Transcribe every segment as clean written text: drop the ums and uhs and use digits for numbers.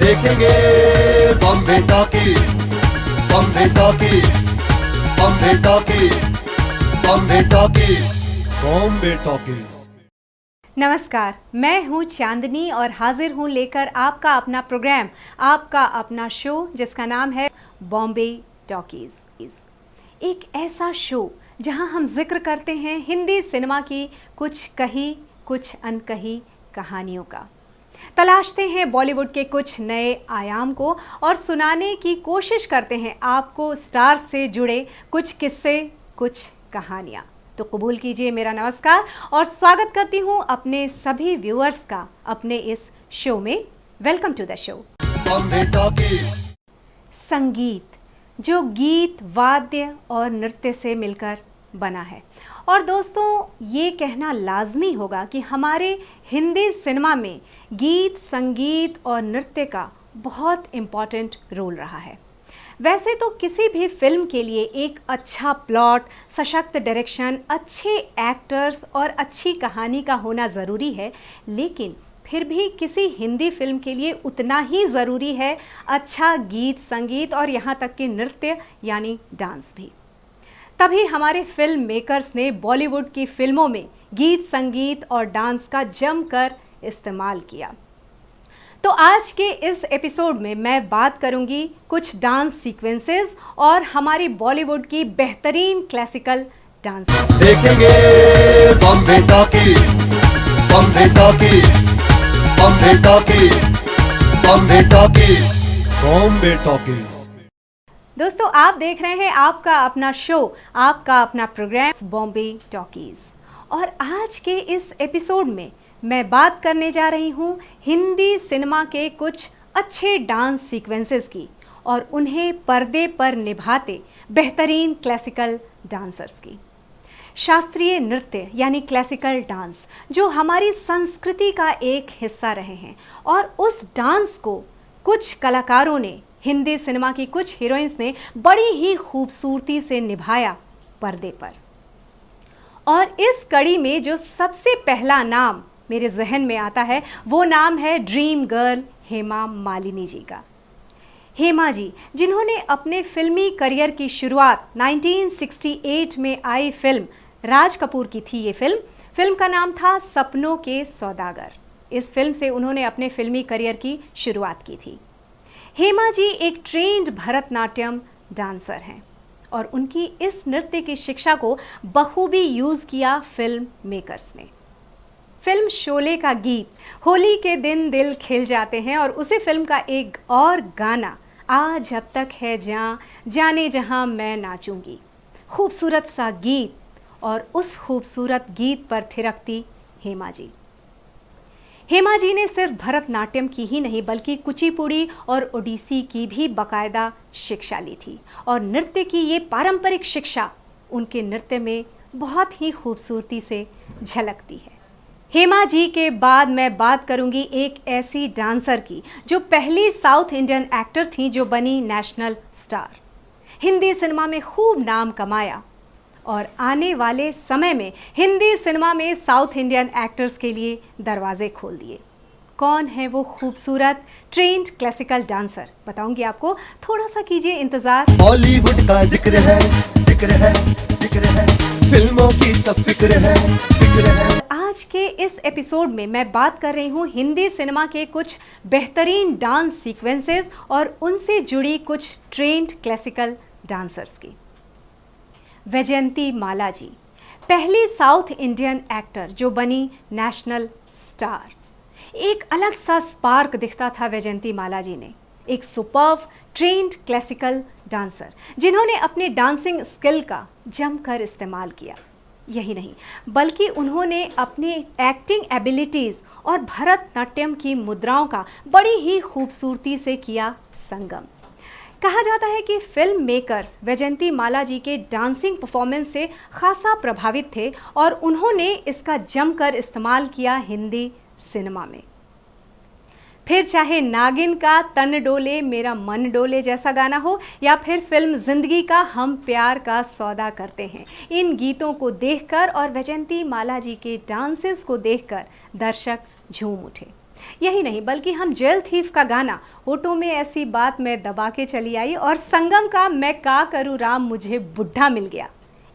देखेंगे Bombay talkies, Bombay talkies, Bombay talkies, Bombay talkies, Bombay talkies. नमस्कार, मैं हूं चांदनी और हाजिर हूं लेकर आपका अपना प्रोग्राम, आपका अपना शो जिसका नाम है बॉम्बे टॉकीज। एक ऐसा शो जहां हम जिक्र करते हैं हिंदी सिनेमा की कुछ कही कुछ अनकही कहानियों का, तलाशते हैं बॉलीवुड के कुछ नए आयाम को और सुनाने की कोशिश करते हैं आपको स्टार से जुड़े कुछ किस्से, कुछ कहानियाँ। तो कबूल कीजिए मेरा नमस्कार और स्वागत करती हूँ अपने सभी व्यूअर्स का अपने इस शो में। Welcome to the show. संगीत, जो गीत, वाद्य और नृत्य से मिलकर बना है। और दोस्तों, ये कहना लाजमी होगा कि हमारे हिंदी सिनेमा में गीत, संगीत और नृत्य का बहुत इम्पॉर्टेंट रोल रहा है। वैसे तो किसी भी फिल्म के लिए एक अच्छा प्लॉट, सशक्त डायरेक्शन, अच्छे एक्टर्स और अच्छी कहानी का होना ज़रूरी है, लेकिन फिर भी किसी हिंदी फिल्म के लिए उतना ही ज़रूरी है अच्छा गीत, संगीत और यहाँ तक कि नृत्य यानी डांस भी। तभी हमारे फिल्म मेकर्स ने बॉलीवुड की फिल्मों में गीत, संगीत और डांस का जमकर इस्तेमाल किया। तो आज के इस एपिसोड में मैं बात करूंगी कुछ डांस सीक्वेंसेस और हमारी बॉलीवुड की बेहतरीन क्लासिकल डांस। देखेंगे Bombay talkies, Bombay talkies, Bombay talkies, Bombay talkies, Bombay talkies. दोस्तों, आप देख रहे हैं आपका अपना शो, आपका अपना प्रोग्राम बॉम्बे टॉकीज। और आज के इस एपिसोड में मैं बात करने जा रही हूँ हिंदी सिनेमा के कुछ अच्छे डांस सीक्वेंसेस की और उन्हें पर्दे पर निभाते बेहतरीन क्लासिकल डांसर्स की। शास्त्रीय नृत्य यानी क्लासिकल डांस जो हमारी संस्कृति का एक हिस्सा रहे हैं और उस डांस को कुछ कलाकारों ने, हिंदी सिनेमा की कुछ हीरोइंस ने बड़ी ही खूबसूरती से निभाया पर्दे पर। और इस कड़ी में जो सबसे पहला नाम मेरे जहन में आता है वो नाम है ड्रीम गर्ल हेमा मालिनी जी का। हेमा जी, जिन्होंने अपने फिल्मी करियर की शुरुआत 1968 में आई फिल्म, राज कपूर की थी ये फिल्म का नाम था सपनों के सौदागर। इस फिल्म से उन्होंने अपने फिल्मी करियर की शुरुआत की थी। हेमा जी एक ट्रेंड भरतनाट्यम डांसर हैं और उनकी इस नृत्य की शिक्षा को बखूबी यूज़ किया फिल्म मेकर्स ने। फिल्म शोले का गीत होली के दिन दिल खिल जाते हैं और उसी फिल्म का एक और गाना आज जब तक है जाने जहां मैं नाचूंगी, खूबसूरत सा गीत। और उस खूबसूरत गीत पर थिरकती हेमा जी। हेमा जी ने सिर्फ भरतनाट्यम की ही नहीं बल्कि कुचिपुड़ी और ओडिसी की भी बाकायदा शिक्षा ली थी और नृत्य की ये पारंपरिक शिक्षा उनके नृत्य में बहुत ही खूबसूरती से झलकती है। हेमा जी के बाद मैं बात करूंगी एक ऐसी डांसर की जो पहली साउथ इंडियन एक्टर थी जो बनी नेशनल स्टार, हिंदी सिनेमा में खूब नाम कमाया और आने वाले समय में हिंदी सिनेमा में साउथ इंडियन एक्टर्स के लिए दरवाजे खोल दिए। कौन है वो खूबसूरत ट्रेंड क्लासिकल डांसर, बताऊंगी आपको, थोड़ा सा कीजिए इंतजार। बॉलीवुड का जिक्र है, जिक्र है, जिक्र है, फिल्मों की सब फिक्र है, फिक्र है। आज के इस एपिसोड में मैं बात कर रही हूँ हिंदी सिनेमा के कुछ बेहतरीन डांस सीक्वेंसेस और उनसे जुड़ी कुछ ट्रेंड क्लासिकल डांसर्स की। वैजयंती माला जी, पहली साउथ इंडियन एक्टर जो बनी नेशनल स्टार। एक अलग सा स्पार्क दिखता था वैजयंती माला जी ने, एक सुपर्ब ट्रेंड क्लासिकल डांसर जिन्होंने अपने डांसिंग स्किल का जमकर इस्तेमाल किया। यही नहीं बल्कि उन्होंने अपने एक्टिंग एबिलिटीज़ और भरतनाट्यम की मुद्राओं का बड़ी ही खूबसूरती से किया संगम। कहा जाता है कि फिल्म मेकर्स वैजयंती माला जी के डांसिंग परफॉर्मेंस से खासा प्रभावित थे और उन्होंने इसका जमकर इस्तेमाल किया हिंदी सिनेमा में। फिर चाहे नागिन का तन डोले मेरा मन डोले जैसा गाना हो या फिर फिल्म जिंदगी का हम प्यार का सौदा करते हैं, इन गीतों को देखकर और वैजयंती माला जी के डांसेस को देखकर दर्शक झूम उठे। यही नहीं बल्कि हम जेल थीफ का गाना होठों में ऐसी बात मैं दबा के चली आई और संगम का मैं का करूँ राम मुझे बुढ़ा मिल गया,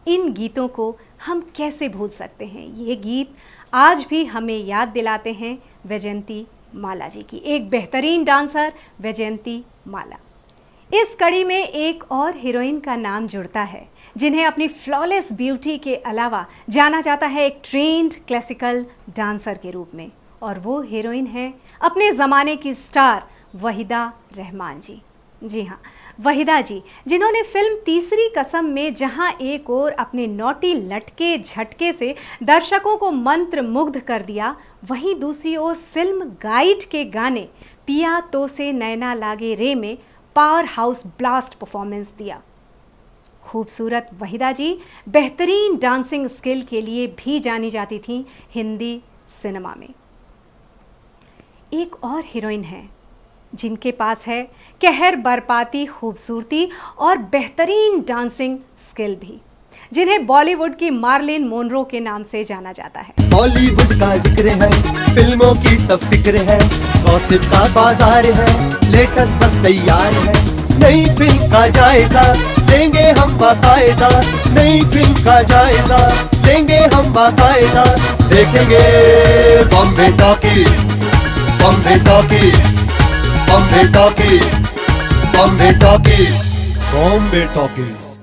इन गीतों को हम कैसे भूल सकते हैं। ये गीत आज भी हमें याद दिलाते हैं वैजयंती माला जी की, एक बेहतरीन डांसर वैजयंती माला। इस कड़ी में एक और हीरोइन का नाम जुड़ता है जिन्हें अपनी फ्लॉलेस ब्यूटी के अलावा जाना जाता है एक ट्रेंड क्लासिकल डांसर के रूप में, और वो हीरोइन है अपने ज़माने की स्टार वहीदा रहमान जी। जी हाँ, वहीदा जी जिन्होंने फिल्म तीसरी कसम में जहां एक ओर अपने नौटी लटके झटके से दर्शकों को मंत्र मुग्ध कर दिया, वहीं दूसरी ओर फिल्म गाइड के गाने पिया तो से नैना लागे रे में पावर हाउस ब्लास्ट परफॉर्मेंस दिया। खूबसूरत वहीदा जी बेहतरीन डांसिंग स्किल के लिए भी जानी जाती थीं हिंदी सिनेमा में। एक और हीरोइन है जिनके पास है कहर बरपाती खूबसूरती और बेहतरीन डांसिंग स्किल भी, जिन्हें बॉलीवुड की मार्लिन मोनरो के नाम से जाना जाता है। बॉलीवुड का जिक्र है, फिल्मों की सब फिक्र है, गॉसिप का बाजार है, लेटेस्ट बस तैयार है। नई फिल्म का जायजा लेंगे हम बाकायदा, नई फिल्म का जायजा लेंगे हम बाकायदा। देखेंगे Bombay talkies, Bombay talkies, Bombay talkies, Bombay talkies, Bombay talkies.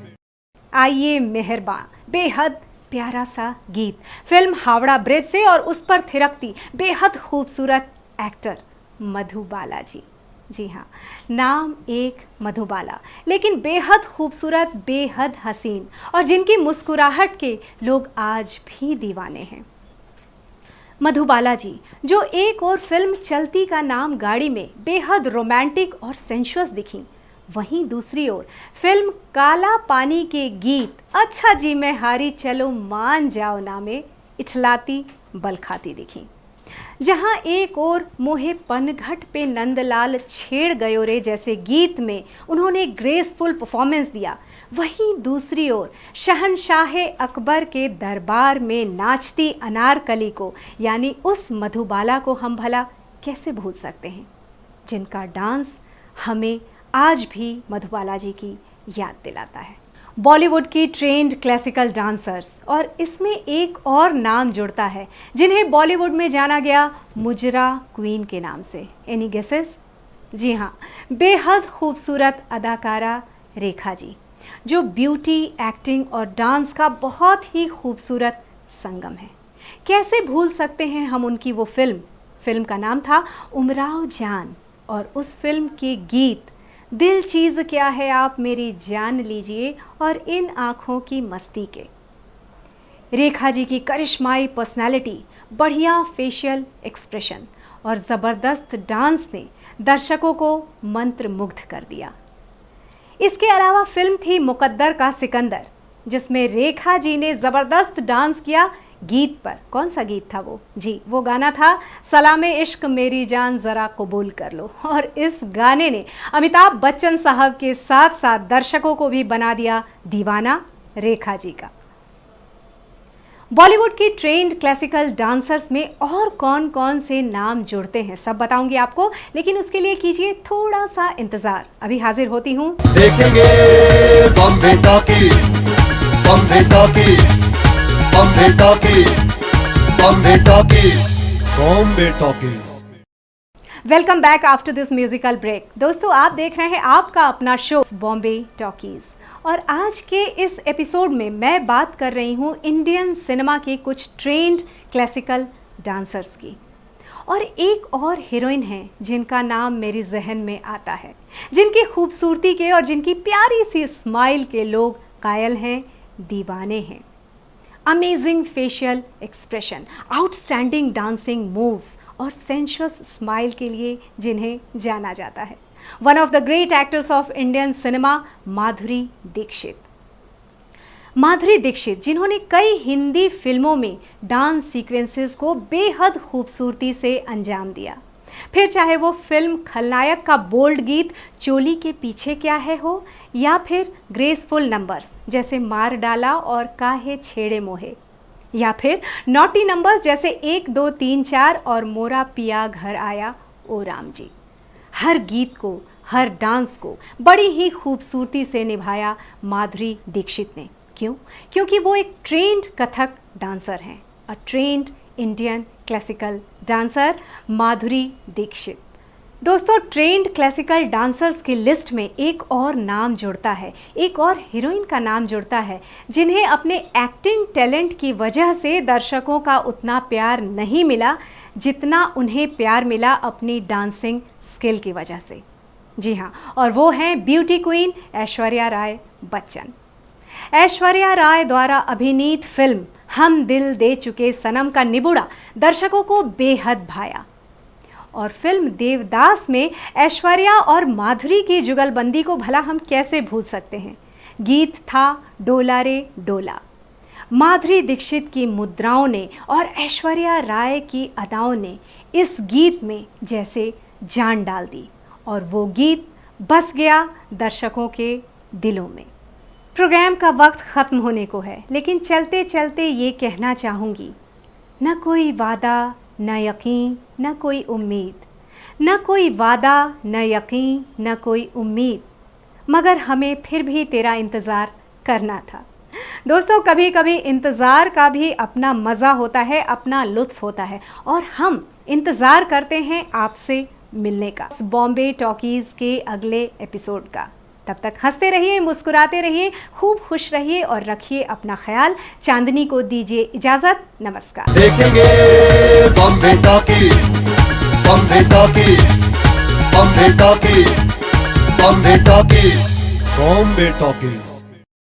आइए मेहरबान, बेहद प्यारा सा गीत फिल्म हावड़ा ब्रिज से, और उस पर थिरकती बेहद खूबसूरत एक्टर मधुबाला जी। जी हाँ, नाम एक मधुबाला, लेकिन बेहद खूबसूरत, बेहद हसीन, और जिनकी मुस्कुराहट के लोग आज भी दीवाने हैं। मधुबाला जी जो एक और फिल्म चलती का नाम गाड़ी में बेहद रोमांटिक और सेंशुअस दिखी, वहीं दूसरी ओर फिल्म काला पानी के गीत अच्छा जी मैं हारी चलो मान जाओ ना में इठलाती बलखाती दिखी। जहां एक और मोहे पनघट पे नंदलाल छेड़ गयो रे जैसे गीत में उन्होंने ग्रेसफुल परफॉर्मेंस दिया, वहीं दूसरी ओर शहनशाह अकबर के दरबार में नाचती अनारकली को, यानी उस मधुबाला को हम भला कैसे भूल सकते हैं, जिनका डांस हमें आज भी मधुबाला जी की याद दिलाता है। बॉलीवुड की ट्रेंड क्लासिकल डांसर्स, और इसमें एक और नाम जुड़ता है जिन्हें बॉलीवुड में जाना गया मुजरा क्वीन के नाम से। Any guesses? जी हाँ, बेहद खूबसूरत अदाकारा रेखा जी, जो ब्यूटी, एक्टिंग और डांस का बहुत ही खूबसूरत संगम है। कैसे भूल सकते हैं हम उनकी वो फिल्म का नाम था उमराव जान, और उस फिल्म के गीत दिल चीज़ क्या है आप मेरी जान लीजिए और इन आँखों की मस्ती के। रेखा जी की करिश्माई पर्सनालिटी, बढ़िया फेशियल एक्सप्रेशन और ज़बरदस्त डांस ने दर्शकों को मंत्रमुग्ध कर दिया। इसके अलावा फिल्म थी मुकद्दर का सिकंदर, जिसमें रेखा जी ने ज़बरदस्त डांस किया गीत पर। कौन सा गीत था वो? जी, वो गाना था सलामे इश्क मेरी जान ज़रा कबूल कर लो, और इस गाने ने अमिताभ बच्चन साहब के साथ साथ दर्शकों को भी बना दिया दीवाना रेखा जी का। बॉलीवुड की ट्रेंड क्लासिकल डांसर्स में और कौन कौन से नाम जुड़ते हैं सब बताऊंगी आपको, लेकिन उसके लिए कीजिए थोड़ा सा इंतजार। अभी हाजिर होती हूँ। देखेंगे Bombay talkies, Bombay talkies, Bombay talkies, Bombay talkies, Bombay talkies. Welcome back after this musical break. दोस्तों, आप देख रहे हैं आपका अपना शो बॉम्बे टॉकीज, और आज के इस एपिसोड में मैं बात कर रही हूँ इंडियन सिनेमा के कुछ ट्रेंड क्लासिकल डांसर्स की। और एक और हीरोइन है जिनका नाम मेरे जहन में आता है, जिनकी खूबसूरती के और जिनकी प्यारी सी स्माइल के लोग कायल हैं, दीवाने हैं। Amazing facial expression, outstanding dancing moves और सेंशुअस स्माइल के लिए जिन्हें जाना जाता है। One of the great actors of Indian cinema, Madhuri Dixit. Madhuri Dixit जिन्होंने कई हिंदी फिल्मों में डांस सीक्वेंसेस को बेहद खूबसूरती से अंजाम दिया, फिर चाहे वो फिल्म खलनायक का बोल्ड गीत चोली के पीछे क्या है हो, या फिर ग्रेसफुल नंबर्स जैसे मार डाला और काहे छेड़े मोहे, या फिर नॉटी नंबर्स जैसे 1 2 3 4 और मोरा पिया घर आया ओ राम जी। हर गीत को, हर डांस को बड़ी ही खूबसूरती से निभाया माधुरी दीक्षित ने। क्यों? क्योंकि वो एक ट्रेंड कथक डांसर हैं, a trained Indian classical dancer Madhuri Dixit. दोस्तों, ट्रेंड क्लासिकल डांसर्स की लिस्ट में एक और नाम जुड़ता है, एक और हीरोइन का नाम जुड़ता है जिन्हें अपने एक्टिंग टैलेंट की वजह से दर्शकों का उतना प्यार नहीं मिला जितना उन्हें प्यार मिला अपनी डांसिंग स्किल की वजह से। जी हाँ, और वो हैं ब्यूटी क्वीन ऐश्वर्या राय बच्चन। ऐश्वर्या राय द्वारा अभिनीत फिल्म हम दिल दे चुके सनम का निबुड़ा दर्शकों को बेहद भाया और फिल्म देवदास में ऐश्वर्या और माधुरी की जुगलबंदी को भला हम कैसे भूल सकते हैं। गीत था डोला रे डोला। माधुरी दीक्षित की मुद्राओं ने और ऐश्वर्या राय की अदाओं ने इस गीत में जैसे जान डाल दी और वो गीत बस गया दर्शकों के दिलों में। प्रोग्राम का वक्त ख़त्म होने को है, लेकिन चलते चलते ये कहना चाहूँगी, न कोई वादा न यकीन न कोई उम्मीद, न कोई वादा न यकीन न कोई उम्मीद, मगर हमें फिर भी तेरा इंतज़ार करना था। दोस्तों, कभी कभी इंतज़ार का भी अपना मज़ा होता है, अपना लुत्फ़ होता है और हम इंतज़ार करते हैं आपसे मिलने का, बॉम्बे टॉकीज़ के अगले एपिसोड का। तब तक हंसते रहिए, मुस्कुराते रहिए, खूब खुश रहिए और रखिए अपना ख्याल। चांदनी को दीजिए इजाज़त। नमस्कार। देखेंगे Bombay talkies, Bombay talkies, Bombay talkies, Bombay talkies, Bombay talkies.